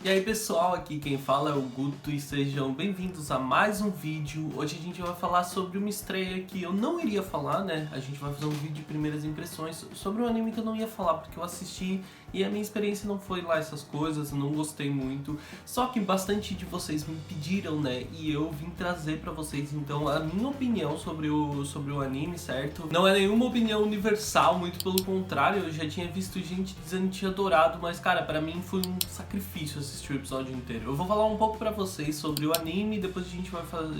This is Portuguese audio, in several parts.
E aí pessoal, aqui quem fala é o Guto e sejam bem-vindos a mais um vídeo. Hoje a gente vai falar sobre uma estreia que eu não iria falar, né? A gente vai fazer um vídeo de primeiras impressões sobre um anime que eu não ia falar porque eu assisti e a minha experiência não foi lá essas coisas, eu não gostei muito. Só que bastante de vocês me pediram, né? E eu vim trazer pra vocês então a minha opinião sobre o anime, certo? Não é nenhuma opinião universal, muito pelo contrário, eu já tinha visto gente dizendo que tinha adorado, mas cara, pra mim foi um sacrifício assistir o episódio inteiro. Eu vou falar um pouco pra vocês sobre o anime, depois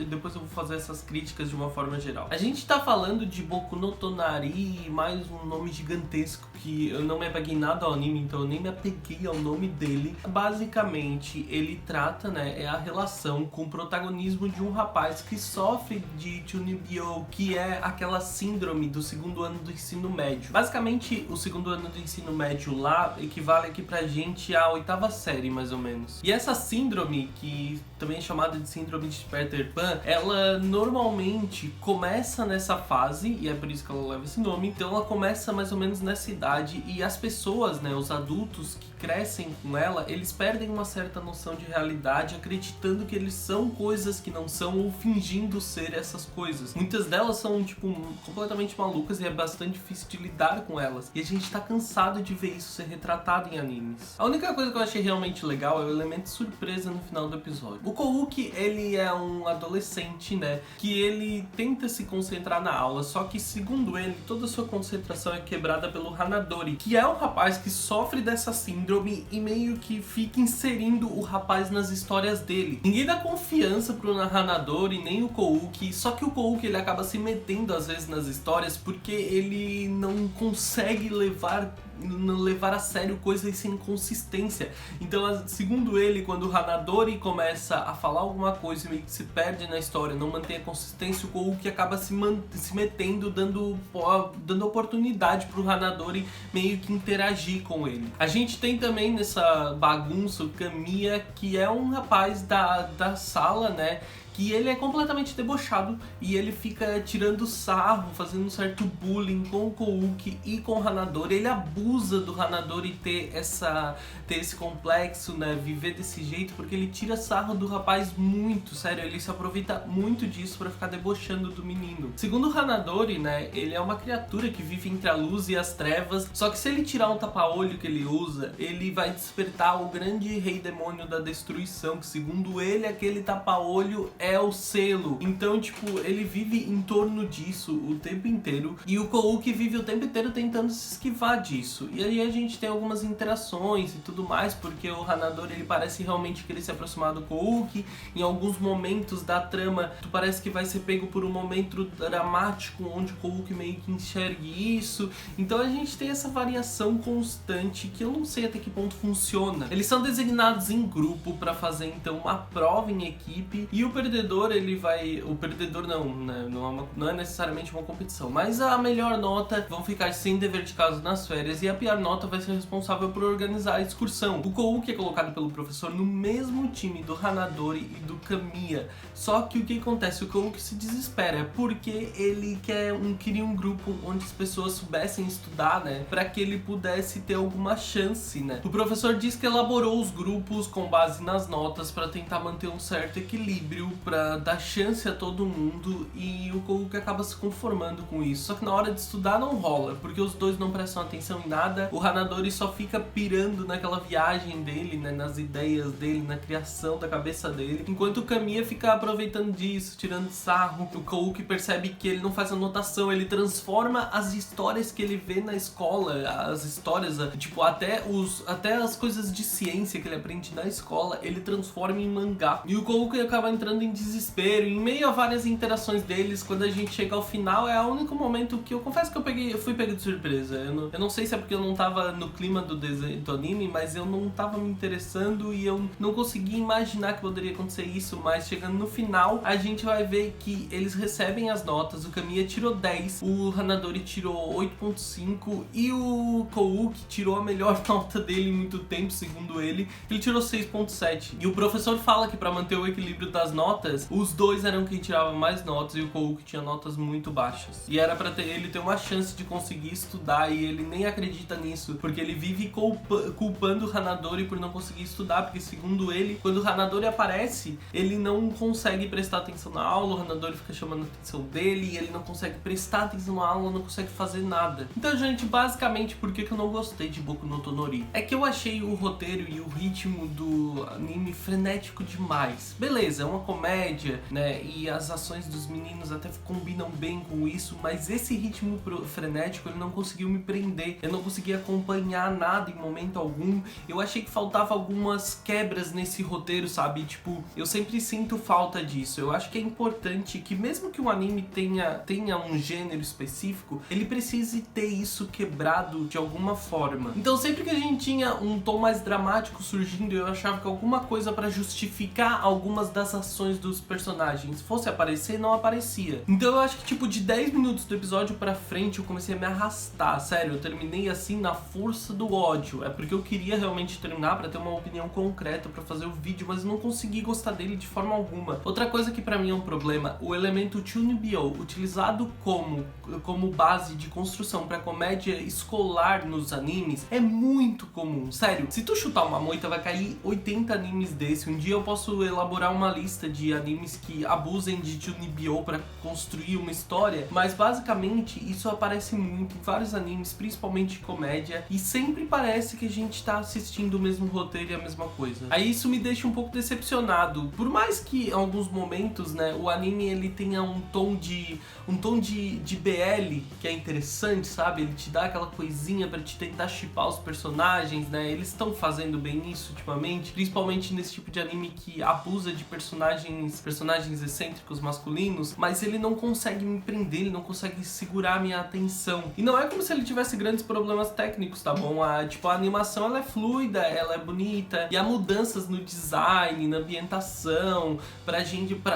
depois eu vou fazer essas críticas de uma forma geral. A gente tá falando de Boku no Tonari, mais um nome gigantesco que eu não me apeguei nada ao anime, então eu nem me apeguei ao nome dele. Basicamente, ele trata, né, é a relação com o protagonismo de um rapaz que sofre de Chunibyo, que é aquela síndrome do segundo ano do ensino médio. Basicamente, o segundo ano do ensino médio lá equivale aqui pra gente à 8ª série, mais ou menos. E essa síndrome, que também é chamada de síndrome de Peter Pan, ela normalmente começa nessa fase, e é por isso que ela leva esse nome. Então ela começa mais ou menos nessa idade, e as pessoas, né, os adultos que crescem com ela, eles perdem uma certa noção de realidade, acreditando que eles são coisas que não são, ou fingindo ser essas coisas. Muitas delas são, tipo, completamente malucas e é bastante difícil de lidar com elas. E a gente tá cansado de ver isso ser retratado em animes. A única coisa que eu achei realmente legal é o elemento surpresa no final do episódio. O Kouki, ele é um adolescente, né, que ele tenta se concentrar na aula, só que segundo ele, toda a sua concentração é quebrada pelo Hanadori, que é um rapaz que sofre dessa síndrome e meio que fica inserindo o rapaz nas histórias dele. Ninguém dá confiança pro Hanadori, nem o Kouki, só que o Kouki ele acaba se metendo às vezes nas histórias porque ele não consegue levar a sério coisas sem consistência. Então, segundo ele, quando o Hanadori começa a falar alguma coisa e meio que se perde na história, não mantém a consistência, o Kouki acaba se metendo, dando oportunidade pro Hanadori meio que interagir com ele. A gente tem também nessa bagunça o Kamiya, que é um rapaz da sala, né, que ele é completamente debochado e ele fica tirando sarro, fazendo um certo bullying com o Kouki e com o Hanadori. Ele abusa do Hanadori ter esse complexo, né, viver desse jeito, porque ele tira sarro do rapaz muito, sério, ele se aproveita muito disso pra ficar debochando do menino. Segundo o Hanadori, né, ele é uma criatura que vive entre a luz e as trevas, só que se ele tirar um tapa-olho que ele usa, ele vai despertar o grande rei demônio da destruição, que segundo ele, aquele tapa-olho é o selo. Então, tipo, ele vive em torno disso o tempo inteiro. E o Kouki vive o tempo inteiro tentando se esquivar disso. E aí a gente tem algumas interações e tudo mais, porque o Hanadori, ele parece realmente querer se aproximar do Kouki. Em alguns momentos da trama, tu parece que vai ser pego por um momento dramático, onde o Kouki meio que enxergue isso. Então a gente tem essa variação constante, que eu não sei até que ponto funciona. Eles são designados em grupo pra fazer, então, uma prova em equipe. E o perdedor, ele vai... O perdedor não, né? Não é necessariamente uma competição, mas a melhor nota vão ficar sem dever de casa nas férias e a pior nota vai ser responsável por organizar a excursão. O Kouki é colocado pelo professor no mesmo time do Hanadori e do Kamiya. Só que o que acontece? O Kouki se desespera porque ele queria um grupo onde as pessoas soubessem estudar, né? Pra que ele pudesse ter alguma chance, né? O professor diz que elaborou os grupos com base nas notas pra tentar manter um certo equilíbrio, pra dar chance a todo mundo, e o Kouki acaba se conformando com isso. Só que na hora de estudar não rola, porque os dois não prestam atenção em nada. O Hanadori só fica pirando naquela viagem dele, né, nas ideias dele, na criação da cabeça dele, enquanto o Kamiya fica aproveitando disso, tirando sarro. O Kouki percebe que ele não faz anotação, ele transforma as histórias que ele vê na escola, as histórias, tipo, até as coisas de ciência que ele aprende na escola, ele transforma em mangá. E o Kouki acaba entrando em desespero, em meio a várias interações deles. Quando a gente chega ao final, é o único momento que eu confesso que eu fui pego de surpresa. Eu não sei se é porque eu não tava no clima do desenho do anime, mas eu não tava me interessando e eu não conseguia imaginar que poderia acontecer isso. Mas chegando no final, a gente vai ver que eles recebem as notas. O Kamiya tirou 10, o Hanadori tirou 8.5 e o Kouki tirou a melhor nota dele em muito tempo, segundo ele tirou 6.7. E o professor fala que para manter o equilíbrio das notas, notas, os dois eram quem tirava mais notas e o Kouki tinha notas muito baixas. E era pra ele ter uma chance de conseguir estudar e ele nem acredita nisso, porque ele vive culpando o Hanadori por não conseguir estudar, porque segundo ele, quando o Hanadori aparece, ele não consegue prestar atenção na aula, o Hanadori fica chamando a atenção dele e ele não consegue prestar atenção na aula, não consegue fazer nada. Então, gente, basicamente, por que eu não gostei de Boku no Tonori? É que eu achei o roteiro e o ritmo do anime frenético demais. Beleza, é uma comédia, né, e as ações dos meninos até combinam bem com isso, mas esse ritmo frenético, ele não conseguiu me prender, eu não consegui acompanhar nada em momento algum. Eu achei que faltava algumas quebras nesse roteiro, sabe? Tipo, eu sempre sinto falta disso. Eu acho que é importante que mesmo que um anime tenha um gênero específico, ele precise ter isso quebrado de alguma forma. Então sempre que a gente tinha um tom mais dramático surgindo, eu achava que alguma coisa pra justificar algumas das ações dos personagens fosse aparecer, não aparecia. Então eu acho que tipo de 10 minutos do episódio pra frente eu comecei a me arrastar, sério, eu terminei assim na força do ódio. É porque eu queria realmente terminar pra ter uma opinião concreta pra fazer o vídeo, mas eu não consegui gostar dele de forma alguma. Outra coisa que pra mim é um problema, o elemento Chunibyo, utilizado como base de construção pra comédia escolar nos animes, é muito comum, sério. Se tu chutar uma moita, vai cair 80 animes desse. Um dia eu posso elaborar uma lista de animes que abusem de Chunibyo pra construir uma história, mas basicamente isso aparece muito em vários animes, principalmente comédia, e sempre parece que a gente tá assistindo o mesmo roteiro e a mesma coisa. Aí isso me deixa um pouco decepcionado. Por mais que em alguns momentos, né, o anime ele tenha um tom de BL que é interessante, sabe? Ele te dá aquela coisinha pra te tentar shippar os personagens, né? Eles estão fazendo bem isso ultimamente, principalmente nesse tipo de anime que abusa de personagens excêntricos masculinos, mas ele não consegue me prender, ele não consegue segurar a minha atenção. E não é como se ele tivesse grandes problemas técnicos, tá bom? A animação ela é fluida, ela é bonita, e há mudanças no design, na ambientação, pra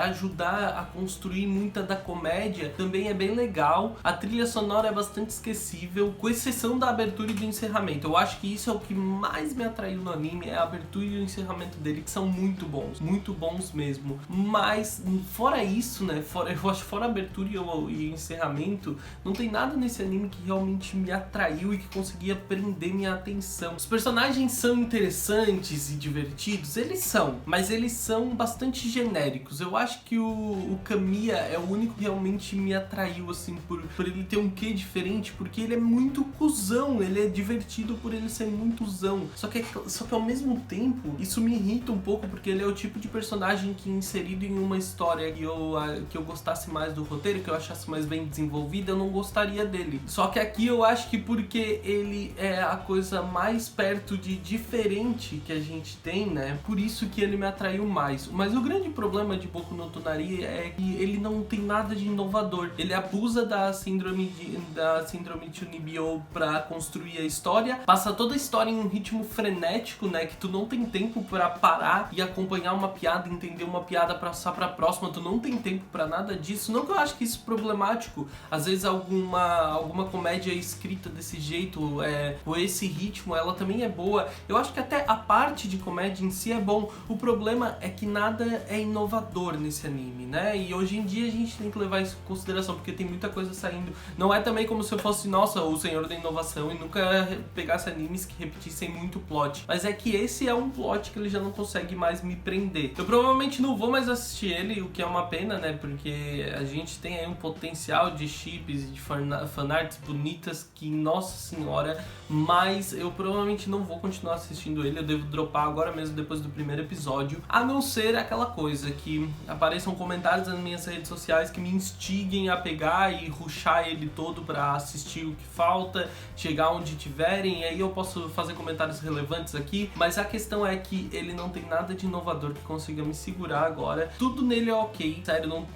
ajudar a construir muita da comédia, também é bem legal. A trilha sonora é bastante esquecível, com exceção da abertura e do encerramento. Eu acho que isso é o que mais me atraiu no anime, é a abertura e o encerramento dele, que são muito bons mesmo. Mas, fora isso, né, eu acho que fora a abertura e o encerramento, não tem nada nesse anime que realmente me atraiu e que conseguia prender minha atenção. Os personagens são interessantes e divertidos, eles são, mas eles são bastante genéricos. Eu acho que o Kamiya é o único que realmente me atraiu, assim, por ele ter um quê diferente, porque ele é muito cuzão, ele é divertido por ele ser muito cuzão. Só que ao mesmo tempo, isso me irrita um pouco, porque ele é o tipo de personagem que, inserido em uma história que eu gostasse mais do roteiro, que eu achasse mais bem desenvolvida, eu não gostaria dele. Só que aqui eu acho que porque ele é a coisa mais perto de diferente que a gente tem, né? Por isso que ele me atraiu mais. Mas o grande problema de Boku no Tonari é que ele não tem nada de inovador. Ele abusa da síndrome Chunibyo pra construir a história, passa toda a história em um ritmo frenético, né? Que tu não tem tempo pra parar e acompanhar uma piada, entender uma piada, passar pra próxima, tu não tem tempo pra nada disso. Não que eu acho que isso é problemático, às vezes alguma comédia escrita desse jeito, com esse ritmo, ela também é boa. Eu acho que até a parte de comédia em si é bom. O problema é que nada é inovador nesse anime, né? E hoje em dia a gente tem que levar isso em consideração, porque tem muita coisa saindo. Não é também como se eu fosse, nossa, o senhor da inovação e nunca pegasse animes que repetissem muito plot. Mas é que esse é um plot que ele já não consegue mais me prender. Eu provavelmente não vou mais assistir ele, o que é uma pena, né? Porque a gente tem aí um potencial de chips e de fanarts bonitas que, nossa senhora, mas eu provavelmente não vou continuar assistindo ele. Eu devo dropar agora mesmo, depois do primeiro episódio, a não ser aquela coisa que apareçam comentários nas minhas redes sociais que me instiguem a pegar e rushar ele todo pra assistir o que falta, chegar onde tiverem, e aí eu posso fazer comentários relevantes aqui. Mas a questão é que ele não tem nada de inovador que consiga me segurar agora. Tudo nele é ok, sério,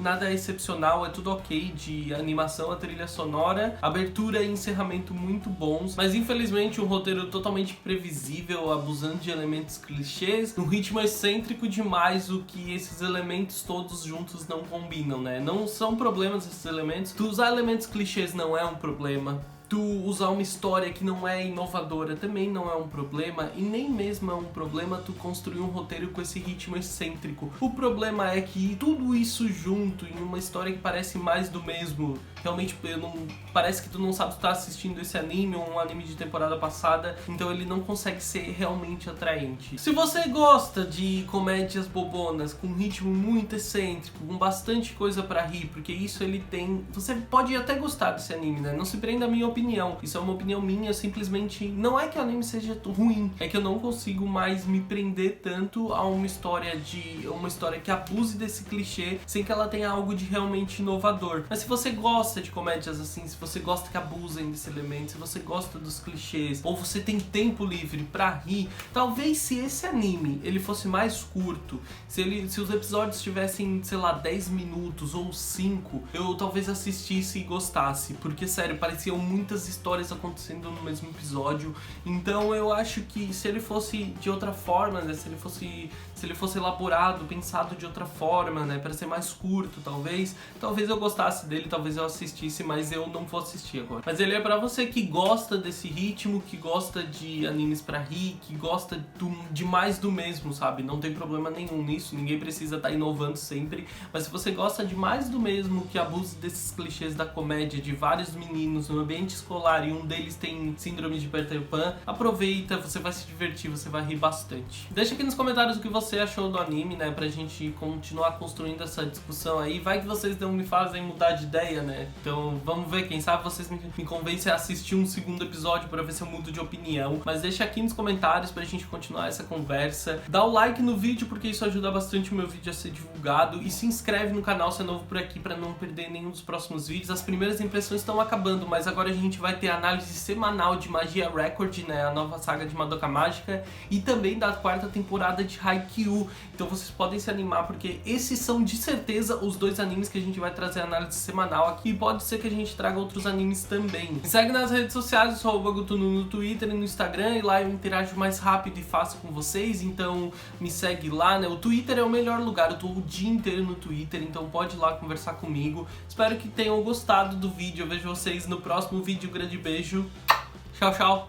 nada é excepcional, é tudo ok, de animação, a trilha sonora, abertura e encerramento muito bons, mas infelizmente um roteiro totalmente previsível, abusando de elementos clichês, um ritmo excêntrico demais, o que esses elementos todos juntos não combinam, né? Não são problemas esses elementos. Tu usar elementos clichês não é um problema. Tu usar uma história que não é inovadora também não é um problema, e nem mesmo é um problema tu construir um roteiro com esse ritmo excêntrico. O problema é que tudo isso junto em uma história que parece mais do mesmo, realmente parece que tu não sabe se tu tá assistindo esse anime ou um anime de temporada passada, então ele não consegue ser realmente atraente. Se você gosta de comédias bobonas com um ritmo muito excêntrico, com bastante coisa pra rir, porque isso ele tem, você pode até gostar desse anime, né? Não se prenda à minha opinião, isso é uma opinião minha, simplesmente não é que o anime seja ruim, é que eu não consigo mais me prender tanto a uma história que abuse desse clichê sem que ela tenha algo de realmente inovador. Mas se você gosta de comédias assim, se você gosta que abusem desse elemento, se você gosta dos clichês, ou você tem tempo livre pra rir, talvez se esse anime ele fosse mais curto, se os episódios tivessem, sei lá, 10 minutos ou 5, eu talvez assistisse e gostasse, porque sério, pareciam muitas histórias acontecendo no mesmo episódio. Então eu acho que se ele fosse de outra forma, né, se ele fosse elaborado, pensado de outra forma, né, para ser mais curto, talvez eu gostasse dele, talvez eu assistisse, mas eu não vou assistir agora. Mas ele é pra você que gosta desse ritmo, que gosta de animes pra rir, que gosta de mais do mesmo, sabe? Não tem problema nenhum nisso, ninguém precisa estar inovando sempre, mas se você gosta de mais do mesmo, que abuse desses clichês da comédia, de vários meninos no ambiente escolar e um deles tem síndrome de Peter Pan, aproveita, você vai se divertir, você vai rir bastante. Deixa aqui nos comentários o que você achou do anime, né, pra gente continuar construindo essa discussão aí. Vai que vocês não me fazem mudar de ideia, né? Então vamos ver, quem sabe vocês me convencem a assistir um segundo episódio pra ver se eu mudo de opinião. Mas deixa aqui nos comentários pra gente continuar essa conversa. Dá o like no vídeo porque isso ajuda bastante o meu vídeo a ser divulgado, e se inscreve no canal se é novo por aqui pra não perder nenhum dos próximos vídeos. As primeiras impressões estão acabando, mas agora a gente vai ter análise semanal de Magia Record, né, a nova saga de Madoka Mágica, e também da 4ª temporada de Haikyuu. Então vocês podem se animar, porque esses são de certeza os 2 animes que a gente vai trazer análise semanal aqui, e pode ser que a gente traga outros animes também. Me segue nas redes sociais, eu sou o Bagutunu no Twitter e no Instagram, e lá eu interajo mais rápido e fácil com vocês, então me segue lá, né? O Twitter é o melhor lugar, eu tô o dia inteiro no Twitter, então pode ir lá conversar comigo. Espero que tenham gostado do vídeo, eu vejo vocês no próximo vídeo, grande beijo, tchau, tchau!